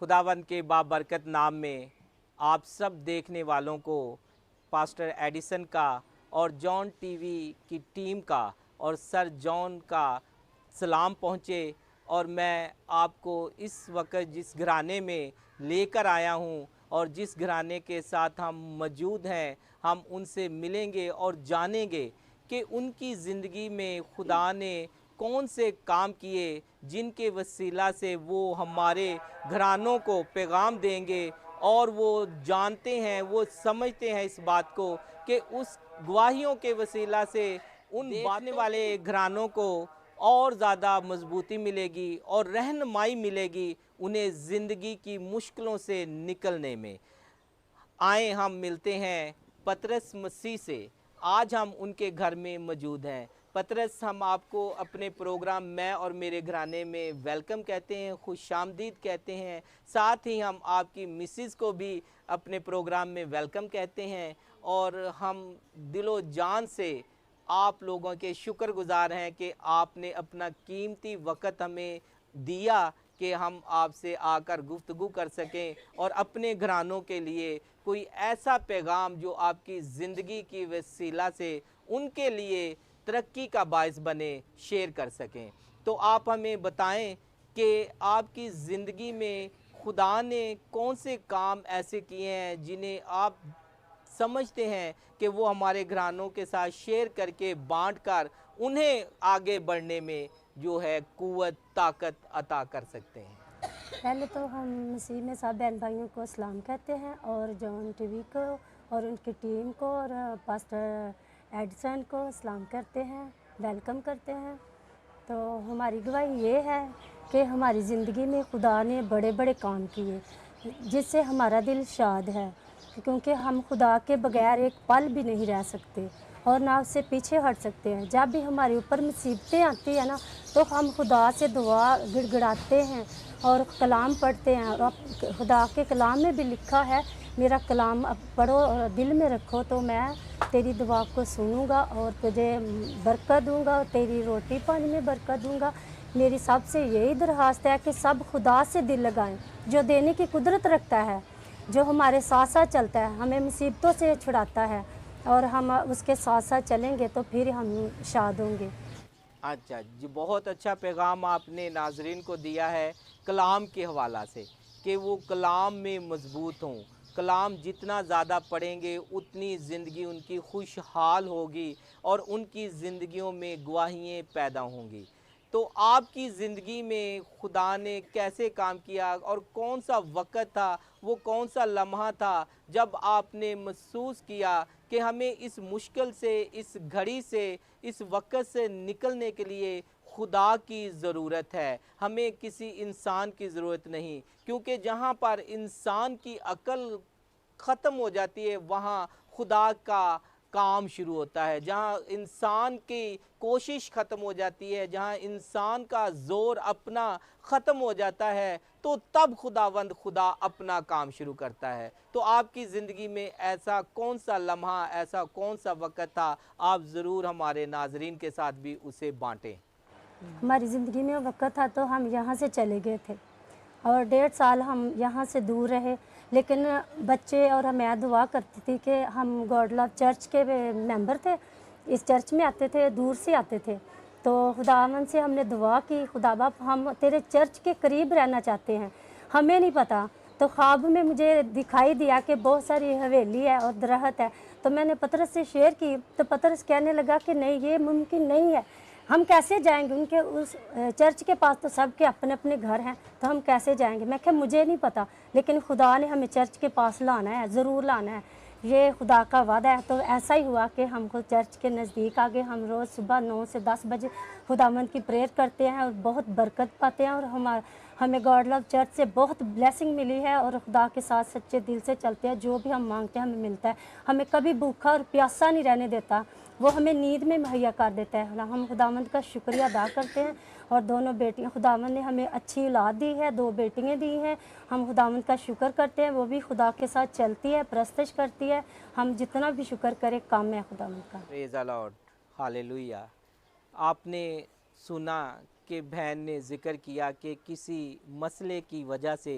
खुदावंद के बाबरकत नाम में आप सब देखने वालों को पास्टर एडिसन का और जॉन टीवी की टीम का और सर जॉन का सलाम पहुँचे। और मैं आपको इस वक्त जिस घराने में लेकर आया हूँ और जिस घराने के साथ हम मौजूद हैं, हम उनसे मिलेंगे और जानेंगे कि उनकी ज़िंदगी में खुदा ने कौन से काम किए जिनके वसीला से वो हमारे घरानों को पैगाम देंगे। और वो जानते हैं, वो समझते हैं इस बात को कि उस गवाहियों के वसीला से उन बातने वाले घरानों को और ज़्यादा मजबूती मिलेगी और रहनुमाई मिलेगी उन्हें ज़िंदगी की मुश्किलों से निकलने में। आए हम मिलते हैं पतरस मसीह से। आज हम उनके घर में मौजूद हैं। पतरस, हम आपको अपने प्रोग्राम मैं और मेरे घराने में वेलकम कहते हैं, खुशामदीद कहते हैं। साथ ही हम आपकी मिसिस को भी अपने प्रोग्राम में वेलकम कहते हैं और हम दिलो जान से आप लोगों के शुक्रगुजार हैं कि आपने अपना कीमती वक़्त हमें दिया कि हम आपसे आकर गुफ्तगू कर सकें और अपने घरानों के लिए कोई ऐसा पैगाम जो आपकी ज़िंदगी की वसीला से उनके लिए तरक्की का बायस बने, शेयर कर सकें। तो आप हमें बताएं कि आपकी ज़िंदगी में खुदा ने कौन से काम ऐसे किए हैं जिन्हें आप समझते हैं कि वो हमारे घरानों के साथ शेयर करके बांट कर उन्हें आगे बढ़ने में जो है कुव्वत ताकत अता कर सकते हैं। पहले तो हम मसीह में सब बहन भाइयों को सलाम कहते हैं और जॉन टीवी को और उनकी टीम को और पास्टर एडिसन को सलाम करते हैं, वेलकम करते हैं। तो हमारी गवाही ये है कि हमारी ज़िंदगी में खुदा ने बड़े बड़े काम किए जिससे हमारा दिल शाद है, क्योंकि हम खुदा के बगैर एक पल भी नहीं रह सकते और ना उससे पीछे हट सकते हैं। जब भी हमारे ऊपर मुसीबतें आती हैं ना, तो हम खुदा से दुआ गिड़गिड़ाते हैं और कलाम पढ़ते हैं। और खुदा के कलाम में भी लिखा है, मेरा कलाम अब पढ़ो और दिल में रखो तो मैं तेरी दुआ को सुनूंगा और तुझे बरकत दूंगा और तेरी रोटी पानी में बरकत दूंगा। मेरी सबसे यही दरख्वास्त है कि सब खुदा से दिल लगाएं, जो देने की कुदरत रखता है, जो हमारे साथ साथ चलता है, हमें मुसीबतों से छुड़ाता है और हम उसके साथ साथ चलेंगे तो फिर हम शाद होंगे। अच्छा जी, बहुत अच्छा पैगाम आपने नाजरीन को दिया है कलाम के हवाला से कि वो कलाम में मजबूत हों। कलाम जितना ज़्यादा पढ़ेंगे उतनी ज़िंदगी उनकी खुशहाल होगी और उनकी ज़िंदगियों में गवाहियाँ पैदा होंगी। तो आपकी ज़िंदगी में खुदा ने कैसे काम किया और कौन सा वक़्त था, वो कौन सा लम्हा था जब आपने महसूस किया कि हमें इस मुश्किल से, इस घड़ी से, इस वक़्त से निकलने के लिए खुदा की ज़रूरत है, हमें किसी इंसान की ज़रूरत नहीं। क्योंकि जहाँ पर इंसान की अक्ल ख़त्म हो जाती है वहाँ खुदा का काम शुरू होता है। जहाँ इंसान की कोशिश ख़त्म हो जाती है, जहाँ इंसान का ज़ोर अपना ख़त्म हो जाता है, तो तब खुदावंद खुदा अपना काम शुरू करता है। तो आपकी ज़िंदगी में ऐसा कौन सा लम्हा, ऐसा कौन सा वक़्त था, आप ज़रूर हमारे नाज़रीन के साथ भी उसे बाँटें। हमारी ज़िंदगी में वक़्त था तो हम यहाँ से चले गए थे और 1.5 साल हम यहाँ से दूर रहे, लेकिन बच्चे और मैं दुआ करती थी कि हम गॉड लव चर्च के मेंबर थे, इस चर्च में आते थे, दूर से आते थे। तो खुदावंद से हमने दुआ की, खुदा बाप हम तेरे चर्च के करीब रहना चाहते हैं। हमें नहीं पता, तो ख्वाब में मुझे दिखाई दिया कि बहुत सारी हवेली है और दरख्त है। तो मैंने पतरस से शेयर की, तो पतरस कहने लगा कि नहीं, ये मुमकिन नहीं है, हम कैसे जाएंगे उनके उस चर्च के पास, तो सबके अपने अपने घर हैं, तो हम कैसे जाएंगे। मैं कहा मुझे नहीं पता, लेकिन खुदा ने हमें चर्च के पास लाना है, ज़रूर लाना है, ये खुदा का वादा है। तो ऐसा ही हुआ कि हमको चर्च के नज़दीक आ गए। हम रोज़ सुबह 9 से 10 बजे खुदावंद की प्रेयर करते हैं और बहुत बरकत पाते हैं और हमें गॉड लव चर्च से बहुत ब्लेसिंग मिली है और खुदा के साथ सच्चे दिल से चलते हैं। जो भी हम मांगते हैं हमें मिलता है। हमें कभी भूखा और प्यासा नहीं रहने देता, वो हमें नींद में मुहैया कर देता है। हम खुदावंद का शुक्रिया अदा करते हैं। और दोनों बेटियां, खुदावंद ने हमें अच्छी औलाद दी है, 2 बेटियां दी हैं। हम खुदावंद का शुक्र करते हैं, वो भी खुदा के साथ चलती है, परस्तिश करती है। हम जितना भी शुक्र करें कम है खुदावंद का। Praise the Lord, hallelujah. आपने सुना कि बहन ने ज़िक्र किया कि किसी मसले की वजह से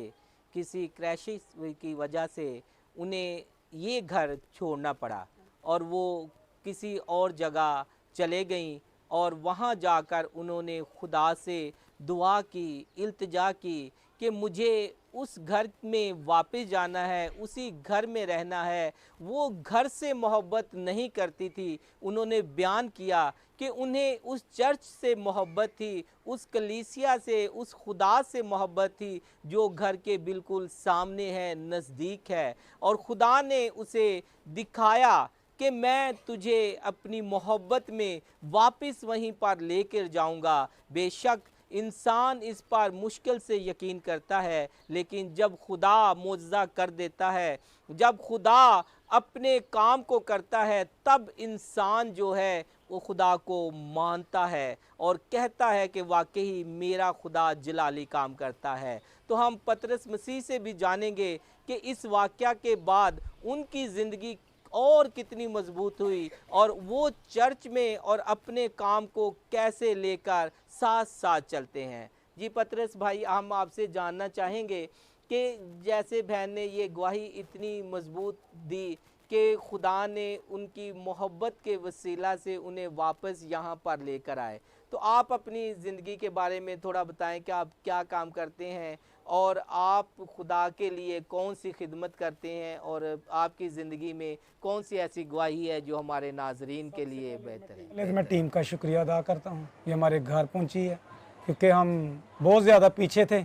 किसी क्रैशिश की वजह से उन्हें ये घर छोड़ना पड़ा और वो किसी और जगह चले गईं और वहाँ जाकर उन्होंने खुदा से दुआ की, इल्तिजा की कि मुझे उस घर में वापस जाना है, उसी घर में रहना है। वो घर से मोहब्बत नहीं करती थी। उन्होंने बयान किया कि उन्हें उस चर्च से मोहब्बत थी, उस कलीसिया से, उस खुदा से मोहब्बत थी जो घर के बिल्कुल सामने है, नज़दीक है। और खुदा ने उसे दिखाया कि मैं तुझे अपनी मोहब्बत में वापस वहीं पर लेकर जाऊंगा। बेशक इंसान इस पर मुश्किल से यकीन करता है, लेकिन जब खुदा मुआज़ा कर देता है, जब खुदा अपने काम को करता है, तब इंसान जो है वो खुदा को मानता है और कहता है कि वाकई मेरा खुदा जलाली काम करता है। तो हम पतरस मसीह से भी जानेंगे कि इस वाक़या के बाद उनकी ज़िंदगी और कितनी मजबूत हुई और वो चर्च में और अपने काम को कैसे लेकर साथ साथ चलते हैं। जी पतरस भाई, हम आपसे जानना चाहेंगे कि जैसे बहन ने ये गवाही इतनी मजबूत दी कि खुदा ने उनकी मोहब्बत के वसीला से उन्हें वापस यहाँ पर लेकर आए, तो आप अपनी ज़िंदगी के बारे में थोड़ा बताएं कि आप क्या काम करते हैं और आप खुदा के लिए कौन सी खिदमत करते हैं और आपकी ज़िंदगी में कौन सी ऐसी गवाही है जो हमारे नाजरीन के लिए बेहतर है। पहले तो मैं टीम का शुक्रिया अदा करता हूँ, ये हमारे घर पहुँची है, क्योंकि हम बहुत ज़्यादा पीछे थे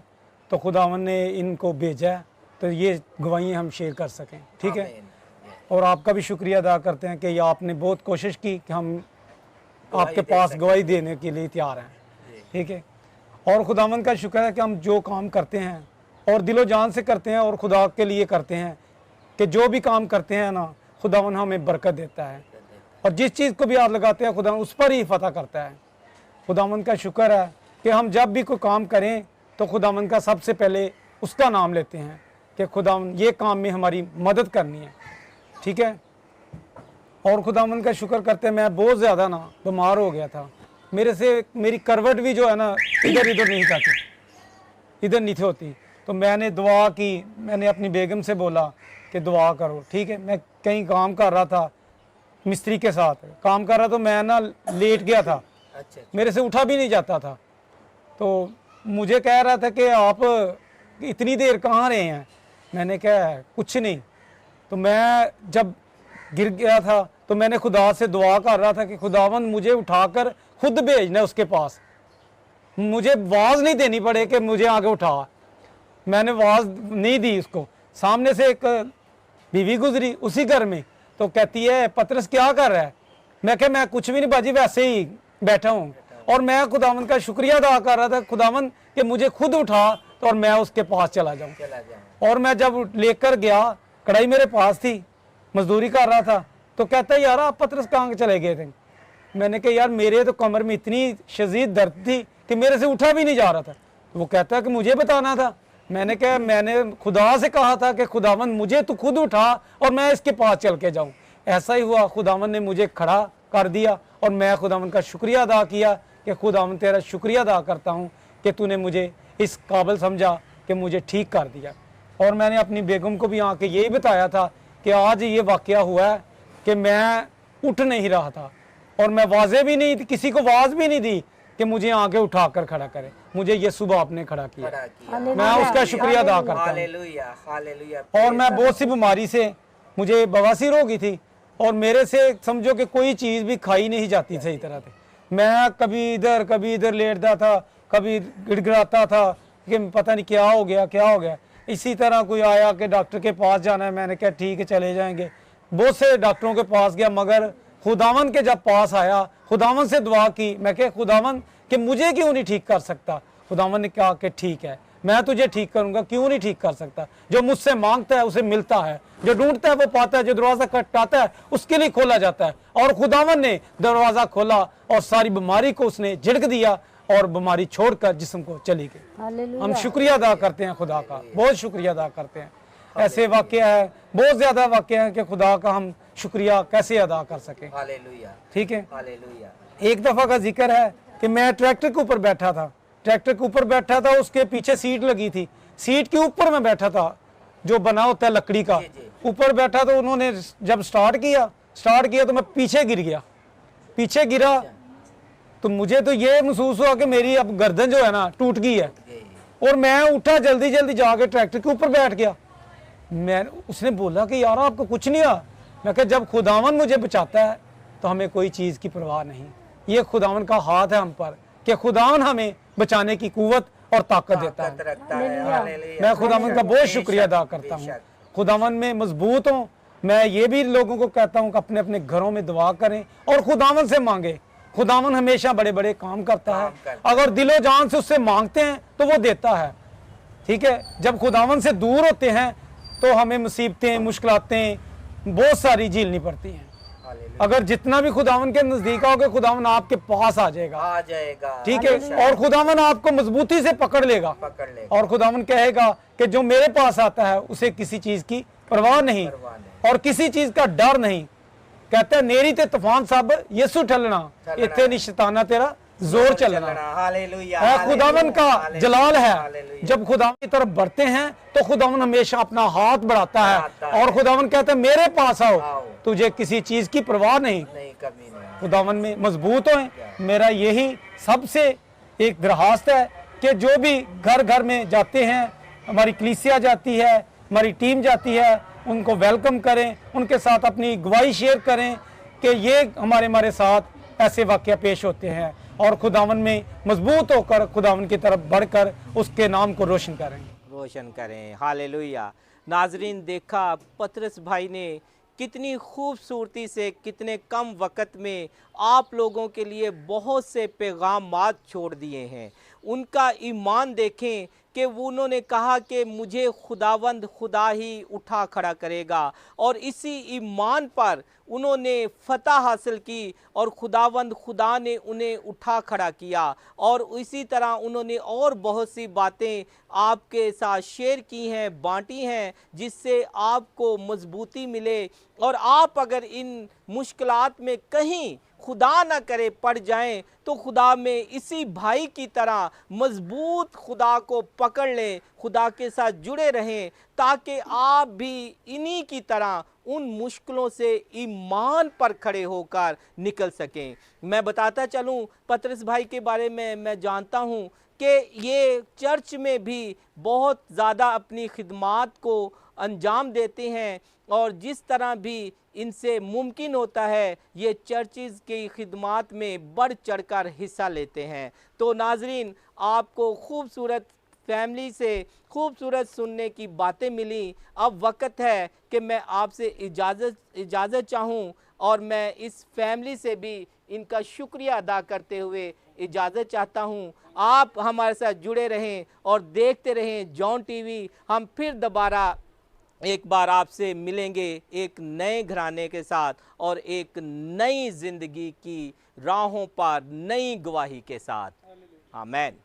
तो खुदावन ने इनको भेजा है तो ये गवाहियाँ हम शेयर कर सकें। ठीक है, और आपका भी शुक्रिया अदा करते हैं कि ये आपने बहुत कोशिश की कि हम आपके पास गवाही देने के लिए तैयार हैं। ठीक है, और खुदावन का शुक्र है कि हम जो काम करते हैं और दिलो जान से करते हैं और खुदा के लिए करते हैं, कि जो भी काम करते हैं ना, खुदावन हमें बरकत देता है और जिस चीज़ को भी हाथ लगाते हैं खुदावन उस पर ही फतह करता है। खुदावन का शुक्र है कि हम जब भी कोई काम करें तो खुदावन का सबसे पहले उसका नाम लेते हैं कि खुदावन ये काम में हमारी मदद करनी है। ठीक है, और खुदावन का शुक्र करते हैं मैं बहुत ज़्यादा ना बीमार हो गया था, मेरे से मेरी करवट भी जो है ना इधर इधर नहीं जाती, इधर नहीं थी होती, तो मैंने दुआ की, मैंने अपनी बेगम से बोला कि दुआ करो। ठीक है, मैं कहीं काम कर रहा था, मिस्त्री के साथ काम कर रहा, तो मैं ना लेट गया था, मेरे से उठा भी नहीं जाता था, तो मुझे कह रहा था कि आप इतनी देर कहाँ रहे हैं। मैंने कहा कुछ नहीं, तो मैं जब गिर गया था तो मैंने खुदा से दुआ कर रहा था कि खुदावन मुझे उठाकर खुद भेजना है उसके पास, मुझे आवाज़ नहीं देनी पड़े कि मुझे आगे उठा। मैंने आवाज़ नहीं दी उसको, सामने से एक बीवी गुजरी उसी घर में, तो कहती है पतरस क्या कर रहा है। मैं कहा मैं कुछ भी नहीं बाजी, वैसे ही बैठा हूँ। और मैं खुदावन का शुक्रिया अदा कर रहा था खुदावन कि मुझे खुद उठा तो और मैं उसके पास चला जाऊँ। और मैं जब लेकर गया, कढ़ाई मेरे पास थी, मजदूरी कर रहा था, तो कहता है यार आप पतरस कहाँ चले गए थे। मैंने कहा यार मेरे तो कमर में इतनी शदीद दर्द थी कि मेरे से उठा भी नहीं जा रहा था। वो कहता है कि मुझे बताना था। मैंने कहा मैंने खुदा से कहा था कि खुदावन मुझे तो खुद उठा और मैं इसके पास चल के जाऊँ। ऐसा ही हुआ, खुदावन ने मुझे खड़ा कर दिया और मैं खुदावन का शुक्रिया अदा किया कि खुदावन तेरा शुक्रिया अदा करता हूँ कि तूने मुझे इस काबिल समझा कि मुझे ठीक कर दिया। और मैंने अपनी बेगम को भी आके यही बताया था कि आज ये वाक़या हुआ है कि मैं उठ नहीं रहा था और मैं वाजे भी नहीं, किसी को आवाज़ भी नहीं दी कि मुझे आगे उठाकर खड़ा करे। मुझे ये सुबह आपने खड़ा किया, मैं उसका शुक्रिया अदा करता हूँ। और मैं बहुत सी बीमारी से, मुझे बवासीर हो गई थी और मेरे से समझो कि कोई चीज़ भी खाई नहीं जाती सही तरह से। मैं कभी इधर लेटता था, कभी गिड़गिड़ाता था कि पता नहीं क्या हो गया। इसी तरह कोई आया कि डॉक्टर के पास जाना है, मैंने कहा ठीक है चले जाएंगे। बहुत से डॉक्टरों के पास गया, मगर खुदावन के जब पास आया, खुदावन से दुआ की, मैं कहा खुदावन कि मुझे क्यों नहीं ठीक कर सकता। खुदावन ने कहा कि ठीक है मैं तुझे ठीक करूंगा, क्यों नहीं ठीक कर सकता। जो मुझसे मांगता है उसे मिलता है, जो ढूंढता है वो पाता है, जो दरवाज़ा खटखटाता है उसके लिए खोला जाता है। और खुदावन ने दरवाज़ा खोला और सारी बीमारी को उसने झिड़क दिया और बीमारी छोड़कर जिस्म को चली गई। हम शुक्रिया अदा करते हैं खुदा का, बहुत शुक्रिया अदा करते हैं। ऐसे वाक़या है, बहुत ज़्यादा वाक़या है कि खुदा का हम शुक्रिया कैसे अदा कर सकें। ठीक है, एक दफ़ा का जिक्र है कि मैं ट्रैक्टर के ऊपर बैठा था, उसके पीछे सीट लगी थी, सीट के ऊपर मैं बैठा था, जो बना होता है लकड़ी का, ऊपर बैठा। तो उन्होंने जब स्टार्ट किया तो मैं पीछे गिर गया। पीछे गिरा तो मुझे तो ये महसूस हुआ कि मेरी अब गर्दन जो है ना टूट गई है, और मैं उठा जल्दी जल्दी जाके ट्रैक्टर के ऊपर बैठ गया। उसने बोला कि यार आपको कुछ नहीं हुआ। मैं कहा जब खुदावन मुझे बचाता है तो हमें कोई चीज़ की परवाह नहीं। ये खुदावन का हाथ है हम पर कि खुदावन हमें बचाने की कुव्वत और ताकत देता है। मैं खुदावन का बहुत शुक्रिया अदा करता हूँ। खुदावन में मजबूत हूँ। मैं ये भी लोगों को कहता हूँ कि अपने अपने घरों में दुआ करें और खुदावन से मांगे। खुदावन हमेशा बड़े बड़े काम करता है। अगर दिलो जान से उससे मांगते हैं तो वो देता है। ठीक है, जब खुदावन से दूर होते हैं तो हमें मुसीबतें मुश्किलातें बहुत सारी झेलनी पड़ती हैं। अगर जितना भी खुदावन के नजदीक आओगे, खुदावन आपके पास आ जाएगा। ठीक है, और खुदावन आपको मजबूती से पकड़ लेगा। और खुदावन कहेगा कि जो मेरे पास आता है उसे किसी चीज की परवाह नहीं और किसी चीज का डर नहीं। कहता है नेरी ते तूफान सब यीशु ठलना, इत्थे नहीं शैताना तेरा जोर चलना। खुदावन का जलाल है। जब खुदावन की तरफ बढ़ते हैं तो खुदावन हमेशा अपना हाथ बढ़ाता है और खुदावन कहता है मेरे पास आओ, तुझे किसी चीज की परवाह नहीं। खुदावन में मजबूत हो। मेरा यही सबसे एक दरखास्त है कि जो भी घर घर में जाते हैं, हमारी कलीसिया जाती है, हमारी टीम जाती है, उनको वेलकम करें, उनके साथ अपनी गवाही शेयर करें कि ये हमारे साथ ऐसे वाक़या पेश होते हैं, और खुदावन में मजबूत होकर खुदावन की तरफ बढ़कर उसके नाम को रोशन करें। हालेलुया। नाजरीन, देखा पतरस भाई ने कितनी खूबसूरती से कितने कम वक़्त में आप लोगों के लिए बहुत से पैगामात छोड़ दिए हैं। उनका ईमान देखें कि उन्होंने कहा कि मुझे खुदावंद खुदा ही उठा खड़ा करेगा, और इसी ईमान पर उन्होंने फतह हासिल की और खुदावंद खुदा ने उन्हें उठा खड़ा किया। और इसी तरह उन्होंने और बहुत सी बातें आपके साथ शेयर की हैं, बांटी हैं, जिससे आपको मजबूती मिले। और आप अगर इन मुश्किलात में कहीं खुदा ना करे पड़ जाएं तो खुदा में इसी भाई की तरह मजबूत खुदा को पकड़ लें, खुदा के साथ जुड़े रहें, ताकि आप भी इन्हीं की तरह उन मुश्किलों से ईमान पर खड़े होकर निकल सकें। मैं बताता चलूं, पतरस भाई के बारे में मैं जानता हूं कि ये चर्च में भी बहुत ज़्यादा अपनी खिदमात को अंजाम देते हैं, और जिस तरह भी इनसे मुमकिन होता है ये चर्चिज़ की खिदमात में बढ़ चढ़कर हिस्सा लेते हैं। तो नाजरीन, आपको खूबसूरत फैमिली से खूबसूरत सुनने की बातें मिली। अब वक्त है कि मैं आपसे इजाज़त चाहूँ, और मैं इस फैमिली से भी इनका शुक्रिया अदा करते हुए इजाज़त चाहता हूँ। आप हमारे साथ जुड़े रहें और देखते रहें जॉन टीवी। हम फिर दोबारा एक बार आपसे मिलेंगे एक नए घराने के साथ और एक नई ज़िंदगी की राहों पर नई गवाही के साथ। आमीन।